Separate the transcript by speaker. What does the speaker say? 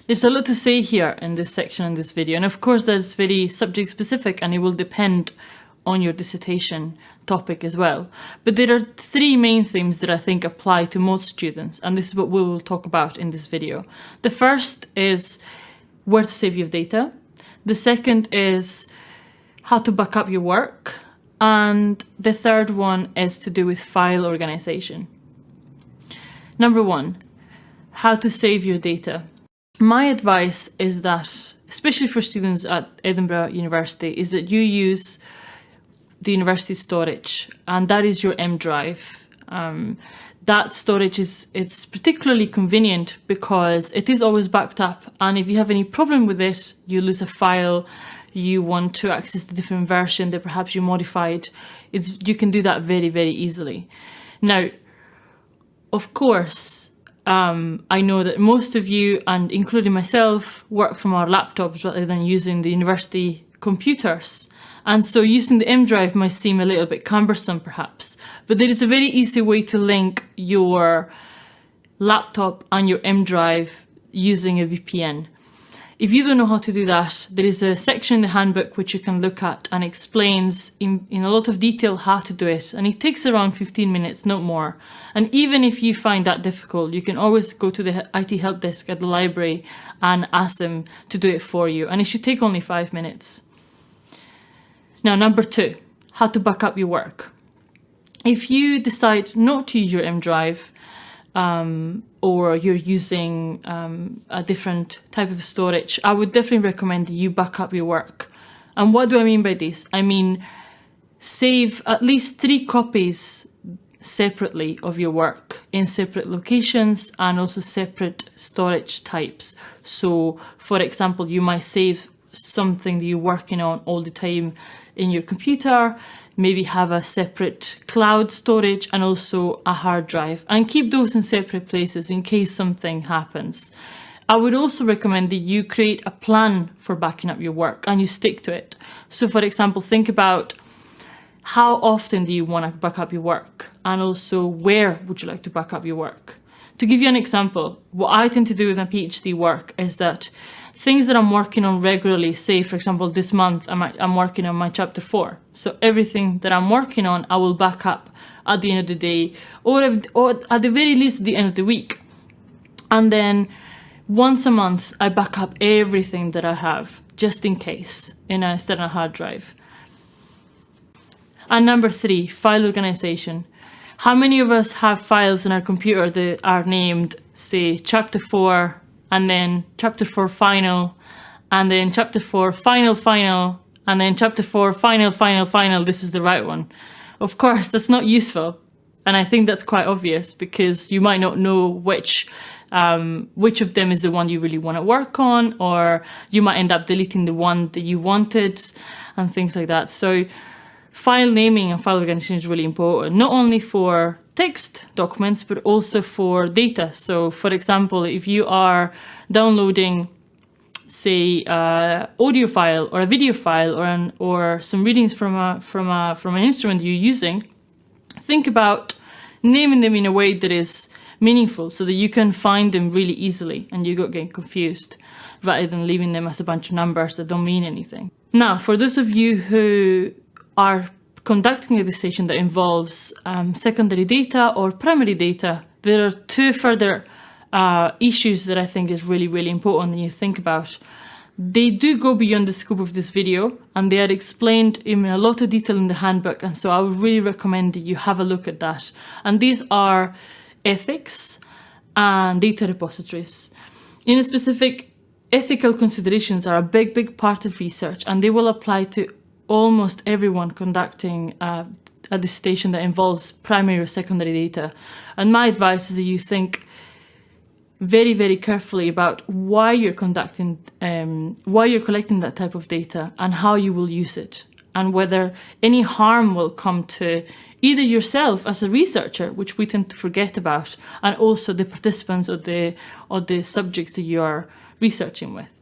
Speaker 1: There's a lot to say here in this section in this video, and of course that's very subject specific and it will depend on your dissertation topic as well. But there are three main themes that I think apply to most students, and this is what we will talk about in this video. The first is where to save your data. The second is how to back up your work. And the third one is to do with file organization. Number one, how to save your data. My advice is that, especially for students at Edinburgh University, is that you use the university storage, and that is your M drive. That storage it's particularly convenient because it is always backed up, and if you have any problem with it, you lose a file, you want to access the different version that perhaps you modified, you can do that very, very easily. Now, of course, I know that most of you, and including myself, work from our laptops rather than using the university computers. And so using the M drive might seem a little bit cumbersome perhaps, but there is a very easy way to link your laptop and your M drive using a VPN. If you don't know how to do that, there is a section in the handbook which you can look at and explains in a lot of detail how to do it. And it takes around 15 minutes, not more. And even if you find that difficult, you can always go to the IT help desk at the library and ask them to do it for you. And it should take only 5 minutes. Now, number two, how to back up your work. If you decide not to use your M drive, or you're using a different type of storage, I would definitely recommend that you back up your work. And what do I mean by this? I mean, save at least 3 copies separately of your work in separate locations and also separate storage types. So, for example, you might save something that you're working on all the time in your computer, maybe have a separate cloud storage and also a hard drive, and keep those in separate places in case something happens. I would also recommend that you create a plan for backing up your work and you stick to it. So for example, think about how often do you want to back up your work, and also where would you like to back up your work. To give you an example, what I tend to do with my PhD work is that things that I'm working on regularly, say for example this month I'm working on my chapter 4. So everything that I'm working on I will back up at the end of the day, or at the very least at the end of the week. And then once a month I back up everything that I have, just in case, in an external hard drive. And number 3, file organization. How many of us have files in our computer that are named, say, chapter 4, and then chapter 4 final, and then chapter 4 final, and then chapter 4 final, this is the right one. Of course, that's not useful. And I think that's quite obvious because you might not know which of them is the one you really want to work on, or you might end up deleting the one that you wanted and things like that. So file naming and file organization is really important, not only for text documents, but also for data. So for example, if you are downloading, say, audio file or a video file or some readings from an instrument you're using, think about naming them in a way that is meaningful so that you can find them really easily and you don't get confused, rather than leaving them as a bunch of numbers that don't mean anything. Now, for those of you who are conducting a dissertation that involves secondary data or primary data, there are 2 further issues that I think is really, really important when you think about. They do go beyond the scope of this video, and they are explained in a lot of detail in the handbook, and so I would really recommend that you have a look at that. And these are ethics and data repositories. In specific, ethical considerations are a big part of research, and they will apply to almost everyone conducting a dissertation that involves primary or secondary data. And my advice is that you think very, very carefully about why you're collecting that type of data and how you will use it, and whether any harm will come to either yourself as a researcher, which we tend to forget about, and also the participants or the subjects that you are researching with.